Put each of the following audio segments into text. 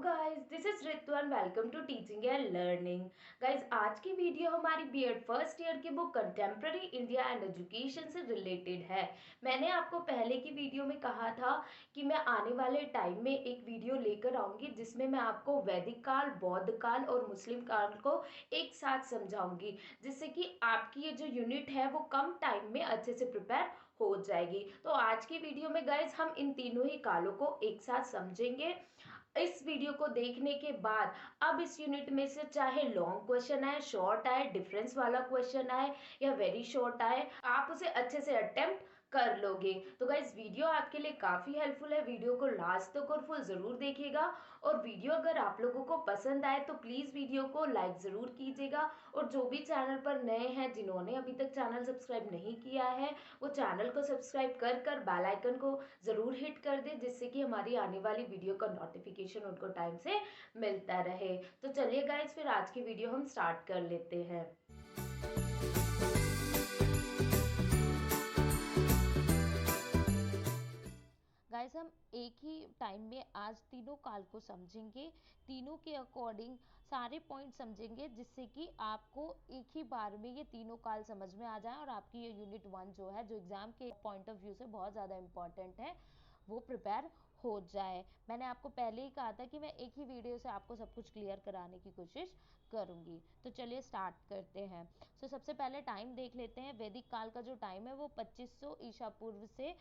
Guys, this is Ritu and welcome to teaching and learning. Guys, आज की video हमारी BEd first year की book contemporary India and education से related है। मैंने आपको पहले की वीडियो में कहा था कि मैं आने वाले टाइम में एक वीडियो लेकर आऊंगी जिसमें मैं आपको वैदिक काल, बौद्ध काल और मुस्लिम काल को एक साथ समझाऊंगी, जिससे कि आपकी ये जो यूनिट है वो कम टाइम में अच्छे से प्रिपेयर हो जाएगी। तो आज की वीडियो में गाइस हम इन तीनों ही कालों को एक साथ समझेंगे। इस वीडियो को देखने के बाद अब इस यूनिट में से चाहे लॉन्ग क्वेश्चन आए, शॉर्ट आए, डिफरेंस वाला क्वेश्चन आए या वेरी शॉर्ट आए, आप उसे अच्छे से अटेम्प्ट कर लोगे। तो गाइज वीडियो आपके लिए काफी हेल्पफुल है, वीडियो को लास्ट तक और फुल जरूर देखिएगा। और वीडियो अगर आप लोगों को पसंद आए तो प्लीज वीडियो को लाइक जरूर कीजिएगा। और जो भी चैनल पर नए हैं, जिन्होंने अभी तक चैनल सब्सक्राइब नहीं किया है, वो चैनल को सब्सक्राइब कर कर बेल आइकन को जरूर हिट कर दे, जिससे कि हमारी आने वाली वीडियो का नोटिफिकेशन उनको टाइम से मिलता रहे। तो चलिए गाइज, फिर आज की वीडियो हम स्टार्ट कर लेते हैं। गाइस, हम एक ही टाइम में आज तीनों काल को समझेंगे, तीनों के अकॉर्डिंग सारे पॉइंट समझेंगे, जिससे कि आपको एक ही बार में ये तीनों काल समझ में आ जाए और आपकी ये यूनिट 1 जो है, जो एग्जाम के पॉइंट ऑफ व्यू से बहुत ज़्यादा इम्पॉर्टेंट है, वो प्रिपेयर हो जाए। मैंने आपको पहले ही कहा था कि मैं एक ही वीडियो से आपको सब कुछ क्लियर कराने की कोशिश करूंगी। तो चलिए स्टार्ट करते हैं। सबसे पहले टाइम देख लेते हैं। वैदिक काल का जो टाइम है वो 2500 ईसा पूर्व से,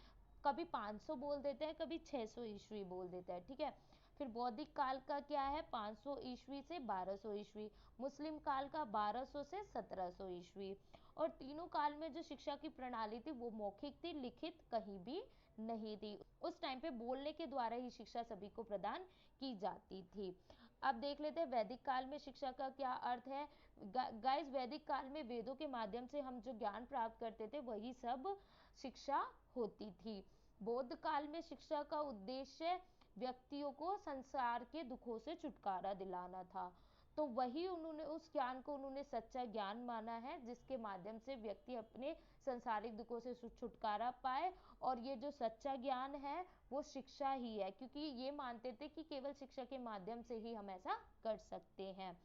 कभी 500 बोल देते हैं, कभी 600 ईस्वी बोल देते हैं, ठीक है। फिर बौद्धिक काल का क्या है, 500 ईस्वी से 1200 ईस्वी। मुस्लिम काल का 1200 से 1700 ईस्वी। और तीनों काल में जो शिक्षा की प्रणाली थी वो मौखिक थी, लिखित कहीं भी नहीं थी। उस टाइम पे बोलने के द्वारा ही शिक्षा सभी को प्रदान की जाती थी। अब देख लेते हैं वैदिक काल में शिक्षा का क्या अर्थ है। गाइस, वैदिक काल में वेदों के माध्यम से हम जो ज्ञान प्राप्त करते थे वही सब शिक्षा होती थी। बौद्ध काल में शिक्षा का उद्देश्य व्यक्तियों को संसार के दुखों से छुटकारा दिलाना था। तो वही उन्होंने, उस ज्ञान को उन्होंने सच्चा ज्ञान माना है, जिसके माध्यम से व्यक्ति अपने संसारिक दुखों से छुटकारा पाए। और ये जो सच्चा ज्ञान है वो शिक्षा ही है, क्योंकि ये मानते थे कि केवल शिक्षा के माध्यम से ही हम ऐसा कर सकते हैं।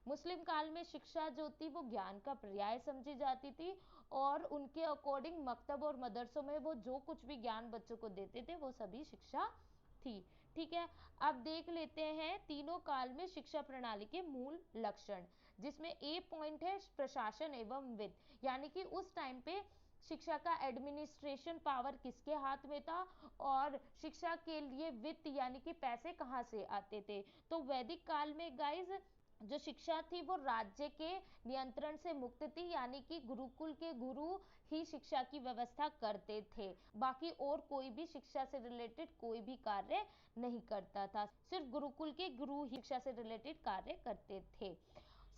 मुस्लिम काल में शिक्षा जो थी वो ज्ञान का पर्याय समझी जाती थी, और उनके अकॉर्डिंग मकतब और मदरसों में वो जो कुछ भी ज्ञान बच्चों को देते थे वो सभी शिक्षा थी, ठीक है। अब देख लेते हैं तीनों काल में शिक्षा प्रणाली के मूल लक्षण, जिसमें ए पॉइंट है प्रशासन एवं वित्त, यानी कि उस टाइम पे शिक्षा का एडमिनिस्ट्रेशन पावर किसके हाथ में था, और शिक्षा के लिए वित्त यानी कि पैसे कहाँ से आते थे। तो वैदिक काल में गाइज जो शिक्षा थी वो राज्य के नियंत्रण से मुक्त थी, यानी कि गुरुकुल के गुरु ही शिक्षा की व्यवस्था करते थे। बाकी और कोई भी शिक्षा से रिलेटेड कोई भी कार्य नहीं करता था, सिर्फ गुरुकुल के गुरु ही शिक्षा से रिलेटेड कार्य करते थे।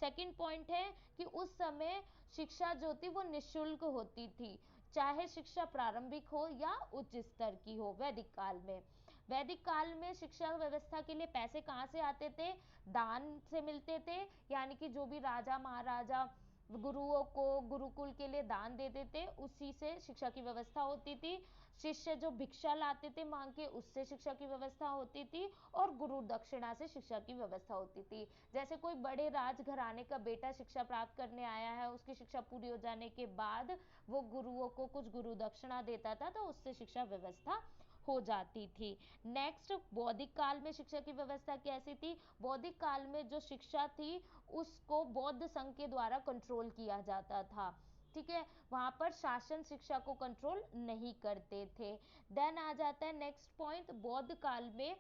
सेकंड पॉइंट है कि उस समय शिक्षा जो थी वो निःशुल्क होती थी, चाहे शिक्षा प्रारंभिक हो या उच्च स्तर की हो। वैदिक काल में, वैदिक काल में शिक्षा व्यवस्था के लिए पैसे कहाँ से आते थे, दान से मिलते थे, यानी कि जो भी राजा महाराजा गुरुओं को गुरुकुल के लिए दान देते थे उसी से शिक्षा की व्यवस्था होती थी। शिष्य जो भिक्षा लाते थे मांग के, उससे शिक्षा की व्यवस्था होती थी। और गुरु दक्षिणा से शिक्षा की व्यवस्था होती थी। जैसे कोई बड़े राजघराने का बेटा शिक्षा प्राप्त करने आया है, उसकी शिक्षा पूरी हो जाने के बाद वो गुरुओं को कुछ गुरु दक्षिणा देता था, तो उससे शिक्षा व्यवस्था हो जाती थी। नेक्स्ट, बौद्धिक काल में शिक्षा की व्यवस्था कैसी थी। बौद्धिक काल में जो शिक्षा थी उसको बौद्ध संघ के द्वारा कंट्रोल किया जाता था, ठीक है। वहां पर शासन शिक्षा को कंट्रोल नहीं करते थे। देन आ जाता है नेक्स्ट पॉइंट, बौद्ध काल में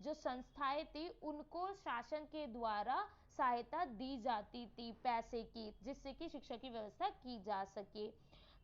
जो संस्थाएं थी उनको शासन के द्वारा सहायता दी जाती थी पैसे की, जिससे कि शिक्षा की व्यवस्था की जा सके।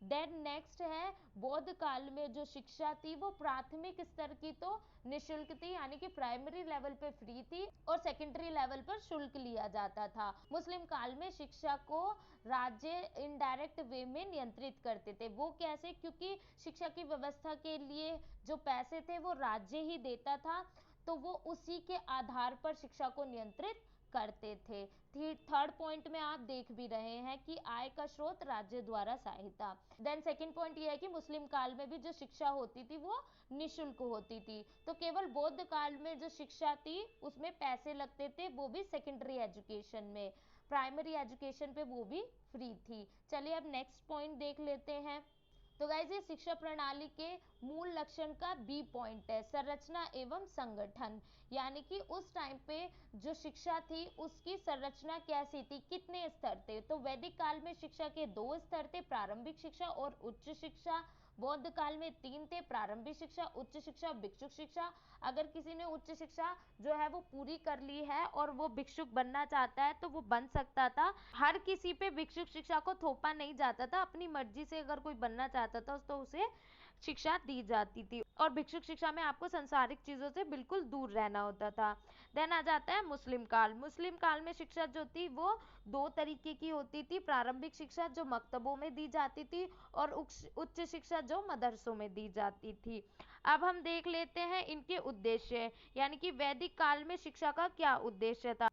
देन नेक्स्ट है, बौद्ध काल में जो शिक्षा थी वो प्राथमिक स्तर की तो निःशुल्क थी, यानी कि प्राइमरी लेवल पे फ्री थी और सेकेंडरी लेवल पर शुल्क लिया जाता था। मुस्लिम काल में शिक्षा को राज्य इनडायरेक्ट वे में नियंत्रित करते थे। वो कैसे, क्योंकि शिक्षा की व्यवस्था के लिए जो पैसे थे वो राज्य ही देता था। तो वो उसी के आधार पर शिक्षा को नियंत्रित करते थे। थर्ड पॉइंट में आप देख भी रहे हैं कि आय का स्रोत राज्य द्वारा सहायता। देन सेकंड पॉइंट ये है कि मुस्लिम काल में भी जो शिक्षा होती थी वो निशुल्क होती थी। तो केवल बौद्ध काल में जो शिक्षा थी उसमें पैसे लगते थे, वो भी सेकेंडरी एजुकेशन में। प्राइमरी एजुकेशन पे वो भी फ्री थी। चलिए अब नेक्स्ट पॉइंट देख लेते हैं। तो गाइज ये शिक्षा प्रणाली के मूल लक्षण का बी पॉइंट है, संरचना एवं संगठन। यानी कि उस टाइम पे जो शिक्षा थी उसकी संरचना कैसी थी, कितने स्तर थे। तो वैदिक काल में शिक्षा के 2 स्तर थे, प्रारंभिक शिक्षा और उच्च शिक्षा। बौद्ध काल में 3 थे, प्रारंभिक शिक्षा, उच्च शिक्षा, भिक्षुक शिक्षा। अगर किसी ने उच्च शिक्षा जो है वो पूरी कर ली है और वो भिक्षुक बनना चाहता है तो वो बन सकता था। हर किसी पे भिक्षुक शिक्षा को थोपा नहीं जाता था, अपनी मर्जी से अगर कोई बनना चाहता था तो उसे शिक्षा दी जाती थी। और भिक्षुक शिक्षा में आपको संसारिक चीजों से बिल्कुल दूर रहना होता था। देन आ जाता है मुस्लिम काल। मुस्लिम काल में शिक्षा जो थी वो 2 तरीके की होती थी, प्रारंभिक शिक्षा जो मकतबों में दी जाती थी और उच्च शिक्षा जो मदरसों में दी जाती थी। अब हम देख लेते हैं इनके उद्देश्य, यानी कि वैदिक काल में शिक्षा का क्या उद्देश्य था।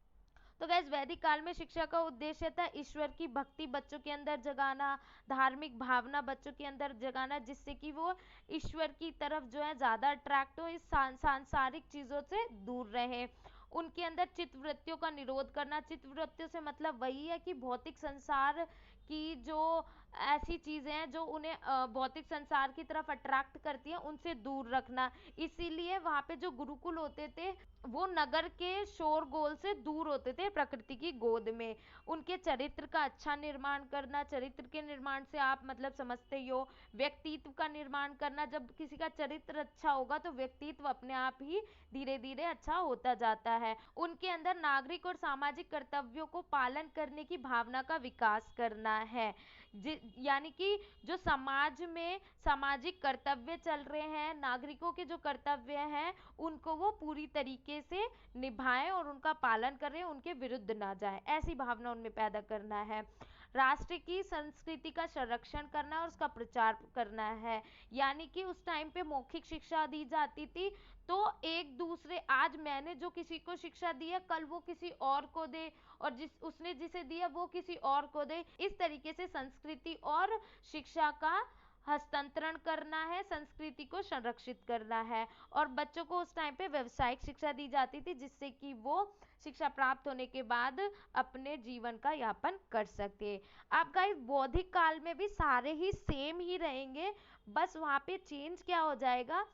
तो गैस वैदिक काल में शिक्षा का उद्देश्य था ईश्वर की भक्ति बच्चों के अंदर जगाना, धार्मिक भावना बच्चों के अंदर जगाना, जिससे कि वो ईश्वर की तरफ जो है ज्यादा अट्रैक्ट हो, इस सांसारिक चीजों से दूर रहे। उनके अंदर चित्त वृत्तियों का निरोध करना। चित्त वृत्तियों से मतलब वही है कि भौतिक संसार की जो ऐसी चीजें हैं जो उन्हें भौतिक संसार की तरफ अट्रैक्ट करती हैं उनसे दूर रखना। इसीलिए वहां पे जो गुरुकुल होते थे वो नगर के शोरगोल से दूर होते थे, प्रकृति की गोद में। उनके चरित्र का अच्छा निर्माण करना, चरित्र के निर्माण से आप मतलब समझते ही हो व्यक्तित्व का निर्माण करना। जब किसी का चरित्र अच्छा होगा तो व्यक्तित्व अपने आप ही धीरे धीरे अच्छा होता जाता है। उनके अंदर नागरिक और सामाजिक कर्तव्यों को पालन करने की भावना का विकास करना है। यानी कि जो समाज में सामाजिक कर्तव्य चल रहे हैं, नागरिकों के जो कर्तव्य हैं उनको वो पूरी तरीके से निभाएं और उनका पालन करें, उनके विरुद्ध ना जाए, ऐसी भावना उनमें पैदा करना है। राष्ट्र की संस्कृति का संरक्षण करना और उसका प्रचार करना है। यानी कि उस टाइम पे मौखिक शिक्षा दी जाती थी, तो एक दूसरे, आज मैंने जो किसी को शिक्षा दी है कल वो किसी और को दे, और उसने जिसे दिया वो किसी और को दे। इस तरीके से संस्कृति और शिक्षा का हस्तांतरण करना है, संस्कृति को संरक्षित करना है। और बच्चों को उस टाइम पे व्यवसायिक शिक्षा दी जाती थी, जिससे कि वो शिक्षा प्राप्त होने के बाद अपने जीवन का यापन कर सके। अब गाइस बौद्धिक काल में भी सारे ही सेम ही रहेंगे, बस वहां पे चेंज क्या हो जाएगा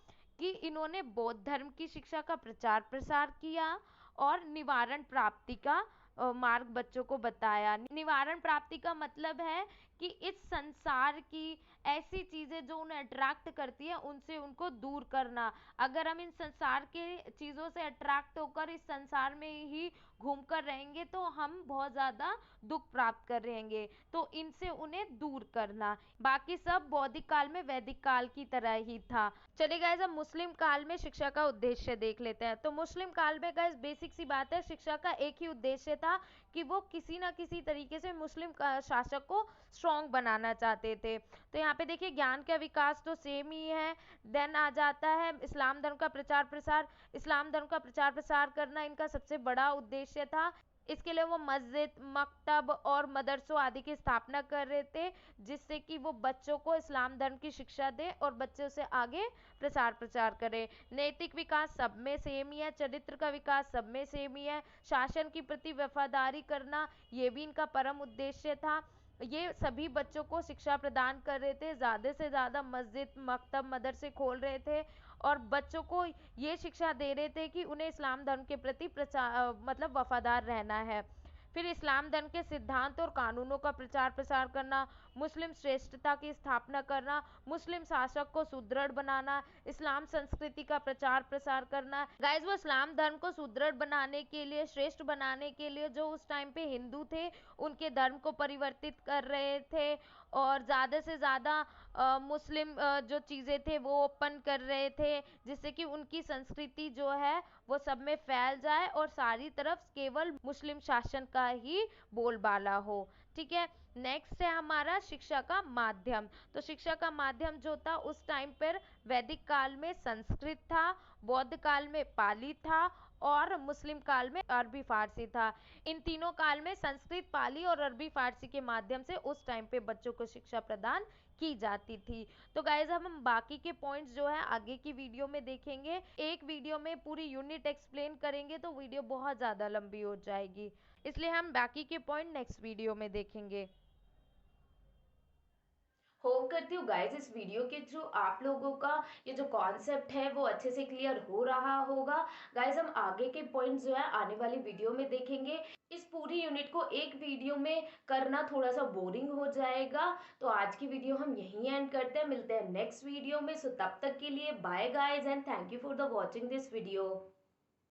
कि इन्होंने बौद्ध धर्म की शिक्षा का प्रचार प्रसार किया और निवारण प्राप्ति का मार्ग बच्चों को बताया। निवारण प्राप्ति का मतलब है कि इस संसार की ऐसी चीजें जो उन्हें अट्रैक्ट करती है उनसे उनको दूर करना। अगर हम इन संसार के चीजों से अट्रैक्ट होकर इस संसार में ही घूमकर रहेंगे तो हम बहुत ज्यादा दुख प्राप्त कर रहेंगे, तो इनसे उन्हें दूर करना। बाकी सब बौद्धिक काल में वैदिक काल की तरह ही था। चलिए गाइस अब मुस्लिम काल में शिक्षा का उद्देश्य देख लेते हैं। तो मुस्लिम काल में गाइस बेसिक सी बात है, शिक्षा का एक ही उद्देश्य था कि वो किसी ना किसी तरीके से मुस्लिम शासक को स्ट्रॉन्ग बनाना चाहते थे। तो यहाँ पे देखिए ज्ञान का विकास तो सेम ही है। देन आ जाता है इस्लाम धर्म का प्रचार प्रसार। इस्लाम धर्म का प्रचार प्रसार करना इनका सबसे बड़ा उद्देश्य था। इसके लिए वो मस्जिद, मकतब और मदरसों आदि की स्थापना कर रहे थे, जिससे कि वो बच्चों को इस्लाम धर्म की शिक्षा दे और बच्चों से आगे प्रसार प्रचार करे। नैतिक विकास सब में सेम ही है, चरित्र का विकास सब में सेम ही है। शासन के प्रति वफादारी करना ये भी इनका परम उद्देश्य था। ये सभी बच्चों को शिक्षा प्रदान कर रहे थे, ज्यादा से ज्यादा मस्जिद, मकतब, मदरसे खोल रहे थे और बच्चों को ये शिक्षा दे रहे थे कि उन्हें इस्लाम धर्म के प्रति मतलब वफादार रहना है। फिर इस्लाम धर्म के सिद्धांत और कानूनों का प्रचार प्रसार करना, मुस्लिम श्रेष्ठता की स्थापना करना, मुस्लिम शासक को सुदृढ़ बनाना, इस्लाम संस्कृति का प्रचार प्रसार करना। गाइज वो इस्लाम धर्म को सुदृढ़ बनाने के लिए, श्रेष्ठ बनाने के लिए जो उस टाइम पे हिंदू थे उनके धर्म को परिवर्तित कर रहे थे और ज़्यादा से ज़्यादा मुस्लिम जो चीज़ें थे वो ओपन कर रहे थे, जिससे कि उनकी संस्कृति जो है वो सब में फैल जाए और सारी तरफ केवल मुस्लिम शासन का ही बोलबाला हो। ठीक है। नेक्स्ट है हमारा शिक्षा का माध्यम। तो शिक्षा का माध्यम जो था उस टाइम पर वैदिक काल में संस्कृत था, बौद्ध काल में पाली था और मुस्लिम काल में अरबी फारसी था। इन तीनों काल में संस्कृत, पाली और अरबी फारसी के माध्यम से उस टाइम पे बच्चों को शिक्षा प्रदान की जाती थी। तो गाइज हम बाकी के पॉइंट्स जो है आगे की वीडियो में देखेंगे। एक वीडियो में पूरी यूनिट एक्सप्लेन करेंगे तो वीडियो बहुत ज्यादा लंबी हो जाएगी, इसलिए हम बाकी के पॉइंट नेक्स्ट वीडियो में देखेंगे। होप करती हूँ गाइज इस वीडियो के थ्रू आप लोगों का ये जो कॉन्सेप्ट है वो अच्छे से क्लियर हो रहा होगा। गाइज हम आगे के पॉइंट्स जो है आने वाली वीडियो में देखेंगे। इस पूरी यूनिट को एक वीडियो में करना थोड़ा सा बोरिंग हो जाएगा, तो आज की वीडियो हम यहीं एंड करते हैं। मिलते हैं नेक्स्ट वीडियो में। सो तब तक के लिए bye guys and thank you for the watching this video.